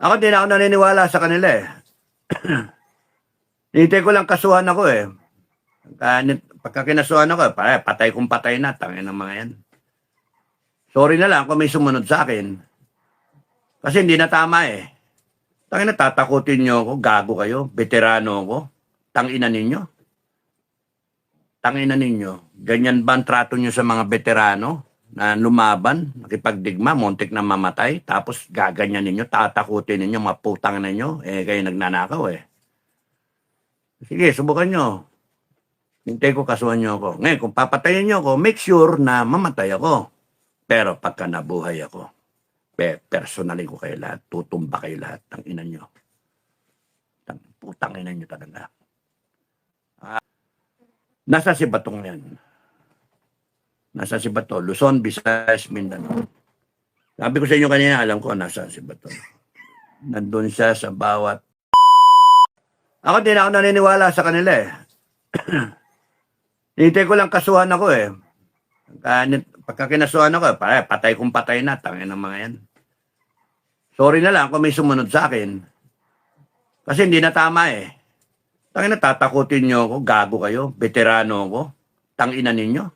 Ako din ako naniniwala sa kanila eh. Hintay ko lang kasuhan ako eh. Pagka kinasuhan ako, patay kong patay na, tangin ng mga yan. Sorry na lang kung may sumunod sa akin. Kasi hindi na tama eh. Tangin na, tatakutin nyo ako, gago kayo, veterano ako, tangina ninyo. Tangina ninyo, ganyan ba ang trato nyo sa mga veterano na lumaban, nakipagdigma, muntik na mamatay, tapos gaganyan ninyo, tatakutin ninyo, maputang ninyo, eh kayo nagnanakaw eh. Sige, subukan nyo. Hintay ko, kasuhan nyo ako. Ngayon, kung papatayin nyo ako, make sure na mamatay ako. Pero pagka nabuhay ako, personally ko kayo lahat, tutumba kayo lahat, ng ina nyo. Putang ina nyo talaga. Nasa si Batong yan. Nasa si Bato, Luzon, Visayas, Mindanao. Sabi ko sa inyo kanina, alam ko nasa si Bato. Nandun siya sa bawat... Ako din ako naniniwala sa kanila eh. Hintay ko lang kasuhan ako eh. Pagka kinasuhan ako, patay kong patay na, tangin ng mga yan. Sorry na lang kung may sumunod sa akin. Kasi hindi na tama eh. Tangin na, tatakutin nyo ako, gago kayo, veterano ako, tangina ninyo.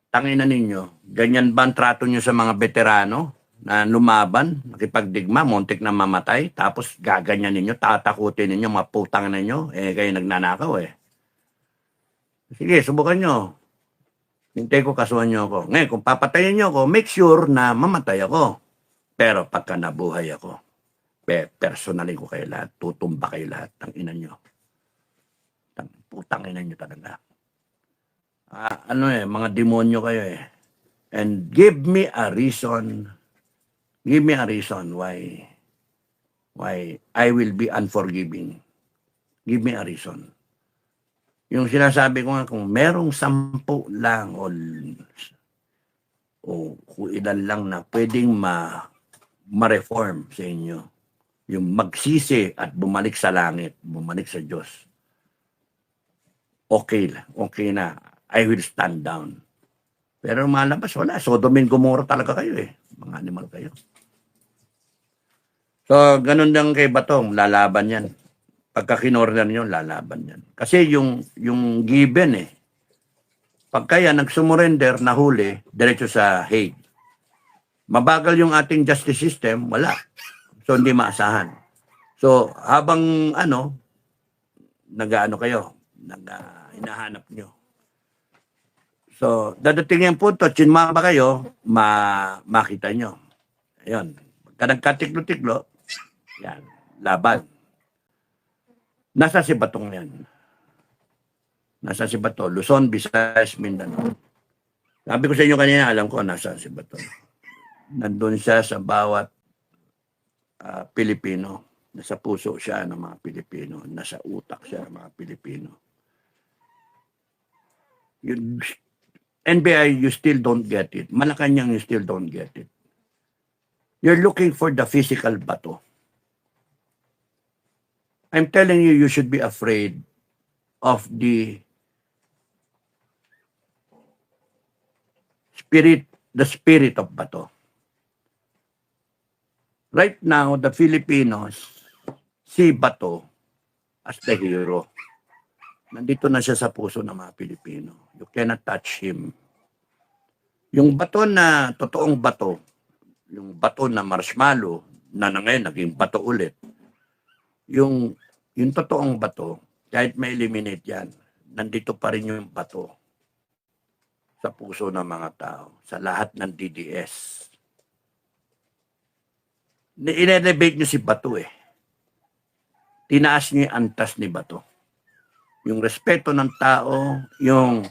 Tangina ninyo, ganyan ba ang trato nyo sa mga veterano na lumaban, nakipagdigma, muntik na mamatay, tapos gaganyan ninyo, tatakutin ninyo, maputang ninyo, eh kayo nagnanakaw eh. Sige, subukan nyo. Hintay ko, kasuhan nyo ako. Ngayon, kung papatayin nyo ako, make sure na mamatay ako. Pero pagka nabuhay ako, personally ko kayo lahat, tutumba kayo lahat, ng ina nyo. Putang ina nyo talaga. Mga demonyo kayo eh. And give me a reason why I will be unforgiving. Give me a reason. Yung sinasabi ko nga, kung merong 10 lang o kung ilan lang na pwedeng ma-reform sa inyo, yung magsisi at bumalik sa langit, bumalik sa Diyos, okay na. I will stand down. Pero malabas, wala. Sodom and Gomorrah talaga kayo eh. Mga animal kayo. So, ganun lang kay Batong, lalaban yan. Pagka kinorder nyo, lalaban yan. Kasi yung given eh, pagka yan nagsumurrender, nahuli, diretso sa Hague. Mabagal yung ating justice system, wala. So, hindi maasahan. So, habang hinahanap nyo. So, dadating yung punto, chinmaba kayo, makita nyo. Ayun. Pagka nagkatiklo-tiklo, yan, laban. Nasa si Batong yan. Nasa si Bato, Luzon, Visayas, Mindanao. Sabi ko sa inyo kanina, alam ko nasa si Bato. Nandun siya sa bawat Pilipino. Nasa puso siya ng mga Pilipino. Nasa utak siya ng mga Pilipino. NBI, you still don't get it. Malacanang, you still don't get it. You're looking for the physical Bato. I'm telling you, you should be afraid of the spirit of Bato. Right now, the Filipinos see Bato as the hero. Nandito na siya sa puso ng mga Pilipino. You cannot touch him. Yung bato na, totoong bato, yung bato na marshmallow, na ngayon naging bato ulit, yung totoong bato, kahit may eliminate yan, nandito pa rin yung bato sa puso ng mga tao, sa lahat ng DDS. I-elevate nyo si Bato eh. Tinaas nyo yung antas ni Bato. Yung respeto ng tao, yung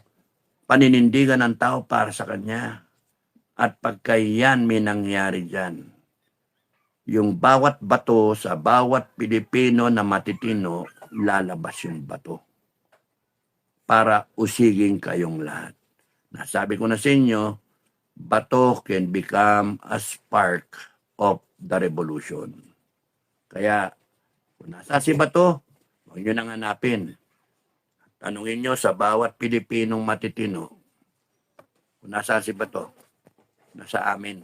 paninindigan ng tao para sa kanya. At pagka yan may nangyari dyan, yung bawat bato sa bawat Pilipino na matitino, lalabas yung bato. Para usigin kayong lahat. Nasabi ko na sa inyo, Bato can become a spark of the revolution. Kaya, kung nasa si Bato, huwag nyo nang hanapin. Tanungin nyo sa bawat Pilipinong matitino, kung nasa si Bato, nasa amin.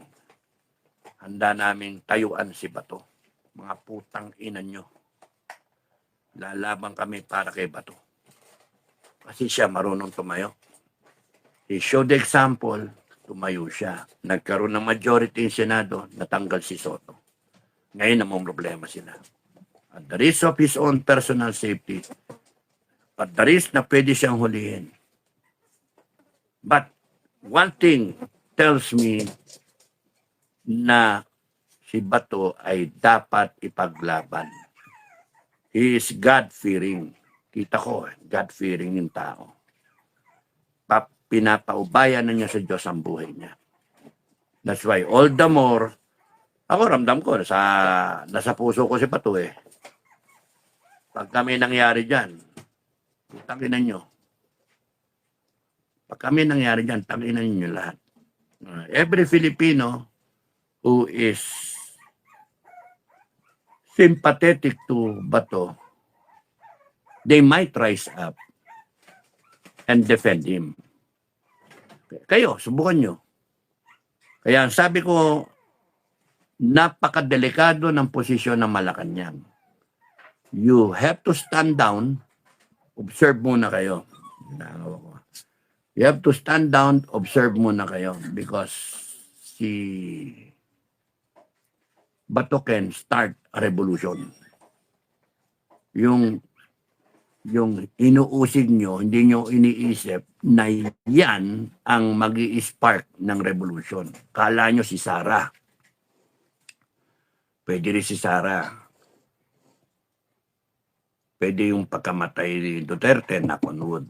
handa naming tayuan si Bato. Mga putang ina nyo. Lalaban kami para kay Bato. Kasi siya marunong tumayo. He showed the example, tumayo siya. Nagkaroon ng majority in Senado, natanggal si Soto. Ngayon namang problema sila. At the risk of his own personal safety, at the risk na pwede siyang hulihin. But one thing tells me na si Bato ay dapat ipaglaban. He is God-fearing. Kita ko, God-fearing yung tao. Pinapaubayan na niya sa Diyos ang buhay niya. That's why all the more, ako ramdam ko, nasa puso ko si Bato eh. Pag kami nangyari dyan, tanginan nyo. Pag kami nangyari dyan, tanginan nyo lahat. Every Filipino who is sympathetic to Bato, they might rise up and defend him. Kayo, subukan nyo. Kaya sabi ko, napakadelikado ng posisyon ng Malacanang. You have to stand down, observe muna kayo. You have to stand down, observe muna kayo because si Bato can start a revolution. Yung inuusig nyo, hindi nyo iniisip na yan ang mag-i-spark ng revolution. Kala nyo si Sara. Pwede rin si Sara. Pwede yung pagkamatay ni Duterte, knock on wood.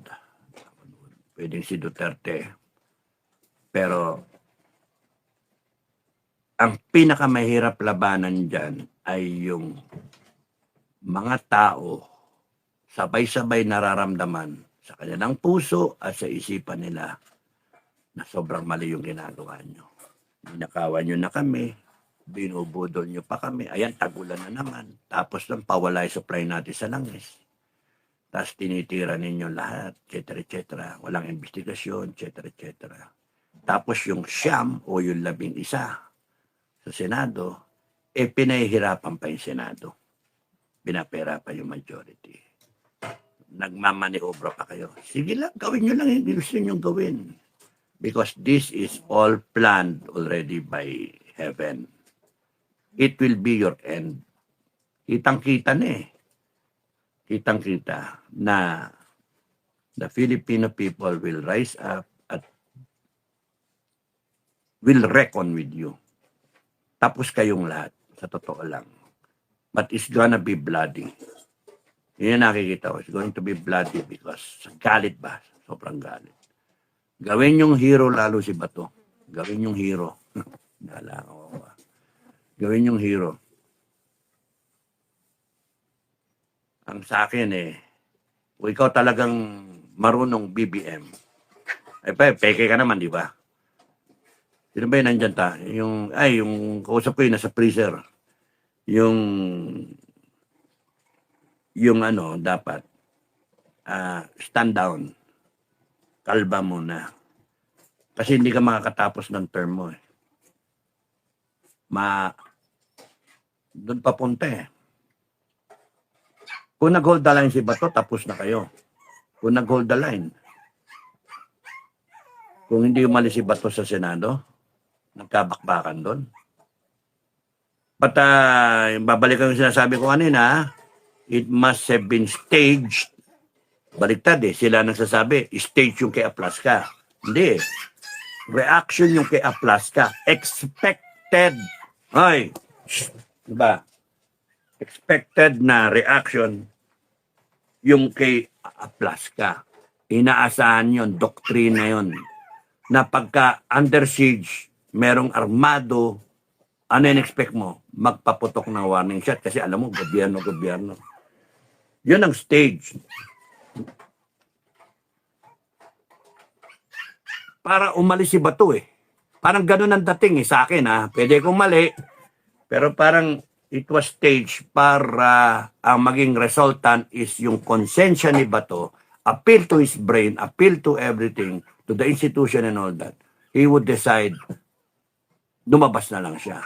Pwede si Duterte. Pero ang pinakamahirap labanan dyan ay yung mga tao sabay-sabay nararamdaman sa kanilang puso at sa isipan nila na sobrang mali yung ginagawa nyo. Ninakawan nyo na kami, binubudol nyo pa kami, ayan, tagulan na naman. Tapos lang, pawala yung supply natin sa langis. Tapos tinitira ninyo lahat, etc. Walang investigasyon, etc. Tapos yung siyam o yung 11 sa Senado, pinahihirapan pa yung Senado. Pinapahirapan yung majority. Nagmamaniobra pa kayo. Sige lang, gawin nyo lang yung gusto nyo gawin. Because this is all planned already by heaven. It will be your end. Kitang-kita na eh. Kitang-kita na the Filipino people will rise up at will reckon with you. Tapos kayong lahat, sa totoo lang. But it's gonna be bloody. Yun yung nakikita ko. It's going to be bloody because galit ba? Sobrang galit. Gawin yung hero lalo si Bato. Gawin yung hero. Gawin yung hero. Ang sa akin kung ikaw talagang marunong BBM, peke ka naman, di ba? Sino ba yun nandyan ta? Yung kausap ko yun, nasa freezer. Yung dapat stand down, kalba muna. Kasi hindi ka makakatapos ng term mo doon papunta Kung nag-hold the line si Bato, tapos na kayo. Kung nag-hold the line. Kung hindi umalis si Bato sa Senado, nagkabakbakan doon. But babalikan yung sinasabi ko kanina, it must have been staged. Baliktad sila nagsasabi, stage yung kay Aplaska. Hindi reaction yung kay Aplaska. Expected. Ay, diba? Expected na reaction yung kay Aplaska. Inaasahan yun, doktrina yun. Na pagka under siege, merong armado, ano yung expect mo? Magpaputok ng warning shot kasi alam mo, gobyerno. Yun ang stage. Para umalis si Bato Parang ganun ang dating sa akin Pwede kong mali, pero parang it was staged para ang maging resultant is yung konsensya ni Bato, appeal to his brain, appeal to everything, to the institution and all that. He would decide, lumabas na lang siya.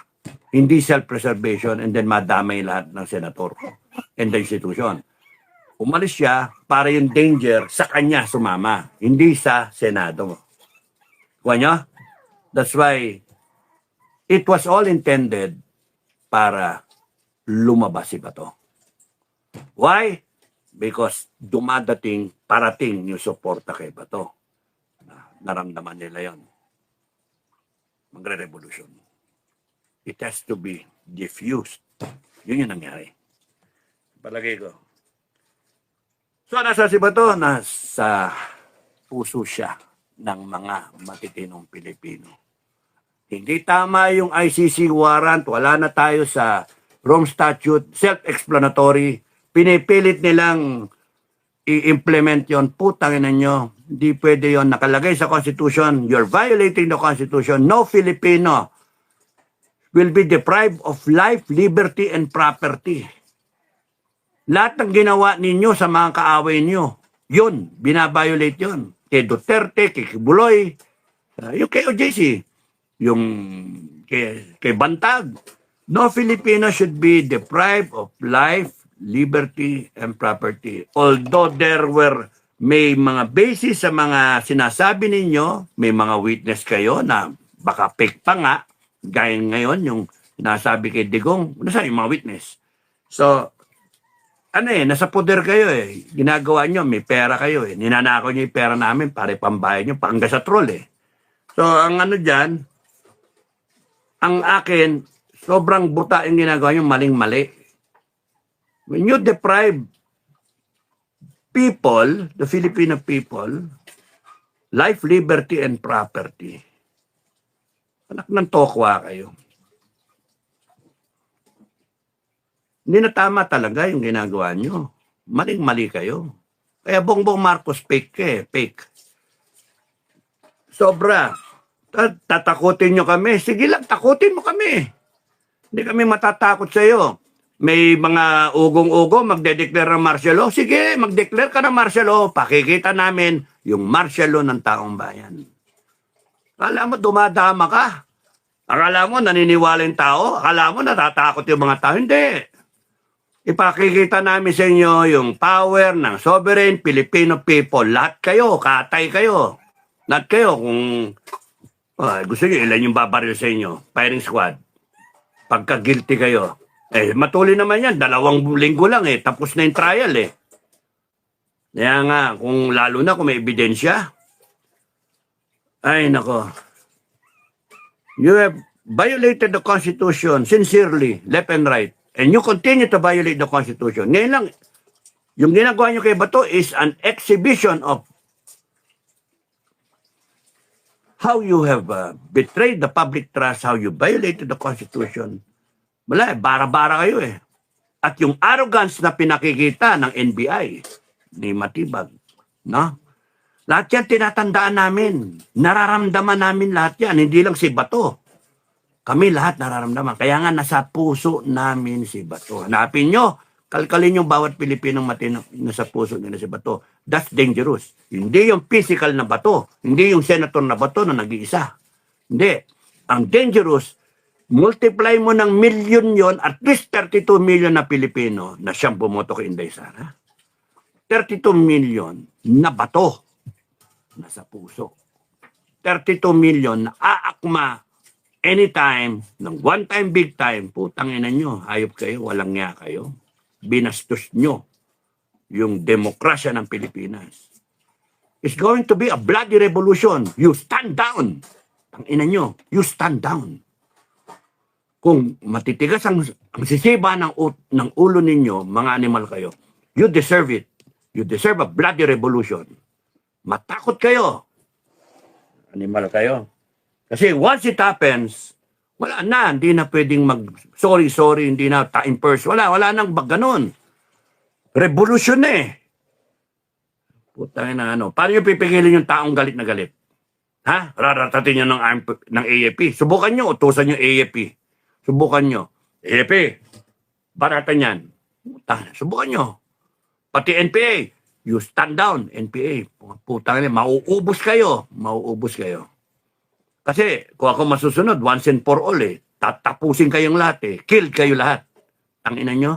Hindi self-preservation and then madamay lahat ng senator and the institution. Umalis siya para yung danger sa kanya sumama, hindi sa Senado. Kuha nyo? That's why it was all intended para lumabas si Bato. Why? Because parating yung suporta kay Bato. Naramdaman nila yon. Magre-revolution. It has to be diffused. Yun yung nangyari. Palagay ko. So, nasa si Bato? Nasa puso siya ng mga matitinong Pilipino. Hindi tama yung ICC warrant. Wala na tayo sa Rome Statute. Self-explanatory. Pinipilit nilang i-implement yon. Putangin nyo. Hindi pwede yon. Nakalagay sa Constitution. You're violating the Constitution. No Filipino will be deprived of life, liberty, and property. Lahat ng ginawa ninyo sa mga kaaway nyo, yun, binabiolate yun. Kay Duterte, kay Kibuloy, yung kay OJC, yung kay Bantag. No Filipino should be deprived of life, liberty, and property. Although may mga basis sa mga sinasabi ninyo, may mga witness kayo na baka fake pa nga, gaya ngayon yung sinasabi kay Digong, nasa yung mga witness. So, nasa poder kayo eh. Ginagawa nyo, may pera kayo eh. Ninanakaw nyo yung pera namin para pambayad nyo, pangga sa troll eh. So, ang dyan, ang akin, sobrang buta yung ginagawa nyo, maling-mali. When you deprive people, the Filipino people, life, liberty, and property, anak ng tokwa kayo. Hindi na tama talaga yung ginagawa nyo. Maling-mali kayo. Kaya Bongbong Marcos fake. Sobra. Tatakutin nyo kami. Sige lang, takutin mo kami. Hindi kami matatakot sa iyo. May mga ugong-ugo, magde-declare ng martial law. Sige, mag-declare ka ng martial law. Pakikita namin yung martial law ng taong bayan. Akala mo, dumadama ka. Akala mo, naniniwala yung tao. Akala mo, natatakot yung mga tao. Hindi. Ipakikita namin sa inyo yung power ng sovereign Filipino people. Lahat kayo, katay kayo. Lahat kayo, kung gusto nyo, ilan yung babaril sa inyo? Firing squad. Pagka guilty kayo. Matuloy naman yan. 2 linggo lang tapos na yung trial Kaya nga, lalo na kung may ebidensya. Ay, nako. You have violated the Constitution sincerely, left and right. And you continue to violate the Constitution. Ngayon lang, yung ginagawa nyo kay Bato is an exhibition of how you have betrayed the public trust, how you violated the Constitution. Wala bara-bara kayo At yung arrogance na pinakikita ng NBI, ni Matibag, no? Lahat yan tinatandaan namin. Nararamdaman namin lahat yan. Hindi lang si Bato. Kami lahat nararamdaman. Kaya nga nasa puso namin si Bato. Hanapin nyo, kalkalin yung bawat Pilipinong matino nasa puso nila si Bato. That's dangerous. Hindi yung physical na Bato. Hindi yung senator na Bato na nag-iisa. Hindi. Ang dangerous, multiply mo ng million yon, at least 32 million na Pilipino na siyang bumoto kay Inday Sara. 32 million na Bato nasa puso. 32 million na aakma anytime, ng one time, big time, putang ina nyo, hayop kayo, walang nga kayo. Binastos nyo yung demokrasya ng Pilipinas. It's going to be a bloody revolution. You stand down. Ang ina nyo, you stand down. Kung matitigas ang sisiba ng ulo ninyo, mga animal kayo, you deserve it. You deserve a bloody revolution. Matakot kayo. Animal kayo. Kasi once it happens, wala na, hindi na pwedeng sorry, hindi na time first. Wala nang ganon. Revolution Putang na Paano nyo pipigilin yung taong galit na galit? Ha? Raratatin nyo ng AFP. Subukan nyo, utusan nyo AFP. Subukan nyo. AFP, baratan yan. Subukan nyo. Pati NPA, you stand down, NPA. Putang na, mauubos kayo. Kasi kung ako masusunod, once and for all tatapusin kayong lahat eh. Kill kayo lahat. Ang ina nyo.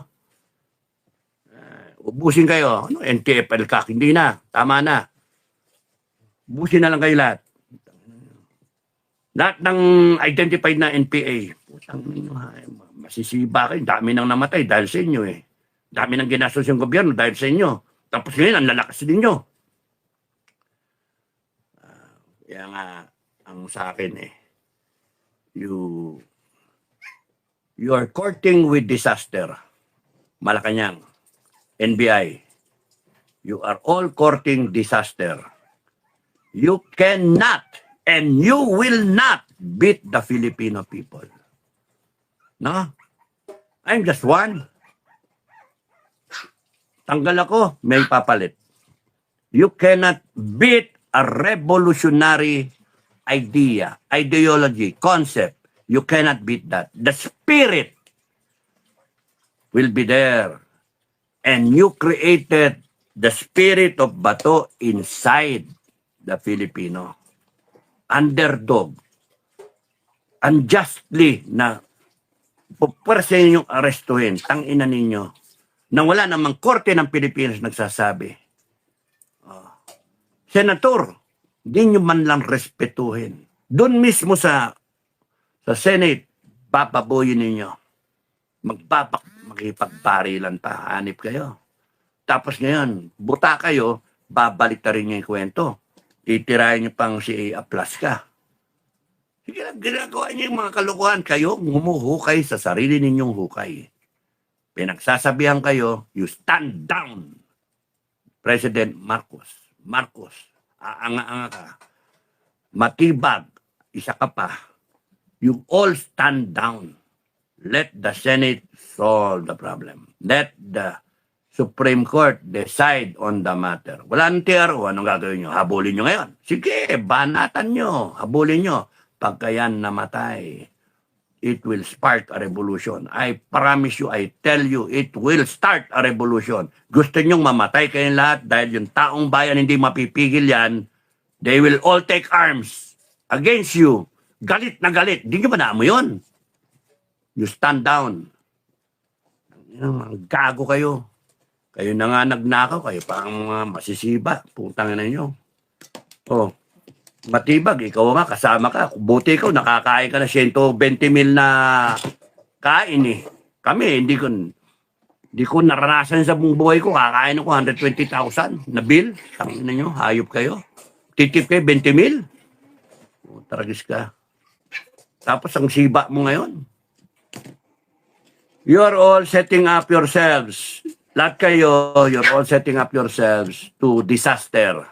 Ubusin kayo. Ano, NTFL ka? Hindi na. Tama na. Ubusin na lang kayo lahat. Lahat ng identified na NPA. Putang ina, masisiba kayo. Dami nang namatay dahil sa inyo eh. Dami nang ginastos yung gobyerno dahil sa inyo. Tapos ngayon, ang lalakas ninyo. Kaya nga, ang sa akin eh, you are courting with disaster. Malacanang, NBI, you are all courting disaster. You cannot and you will not beat the Filipino people. No? I'm just one. Tanggal ako, may papalit. You cannot beat a revolutionary idea, ideology, concept. You cannot beat that. The spirit will be there. And you created the spirit of Bato inside the Filipino. Underdog. Unjustly na pupwersa ninyong arestuhin. Tangina ninyo. Nang wala namang korte ng Pilipinas nagsasabi. Senator, di nyo man lang respetuhin. Doon mismo sa Senate, papaboyin ninyo. Makipagbarilan pa, hanip kayo. Tapos ngayon, buta kayo, babalik na rin nyo yung kwento. Titirahin nyo pang si Aplaska. Sige lang, ginagawa nyo yung mga kalukuhan. Kayo, humuhukay sa sarili ninyong hukay. Pinagsasabihan kayo, you stand down. President Marcos, aanga-anga ka. Matibag, isa ka pa. You all stand down. Let the Senate solve the problem. Let the Supreme Court decide on the matter. Wala ng TRO, anong gagawin nyo? Habulin nyo ngayon. Sige, banatan nyo. Habulin nyo. Pagka yan namatay, it will spark a revolution. I promise you, I tell you, it will start a revolution. Gusto nyong mamatay kayong lahat dahil yung taong bayan hindi mapipigil yan, they will all take arms against you. Galit na galit. Di nyo ba naamoy yun? You stand down. Gago kayo. Kayo na nga nagnakaw, kayo pa ang mga masisiba. Putang na nyo. Oh, matibag, ikaw nga, kasama ka. Buti ikaw, nakakain ka na 120 mil na kain eh. Kami, hindi ko naranasan sa buong buhay ko. Kakain ako 120,000 na bill. Tangin na nyo, hayop kayo. Titip kayo 20 mil. Oh, taragis ka. Tapos ang siba mo ngayon. You are all setting up yourselves. Lahat kayo, you're all setting up yourselves to disaster.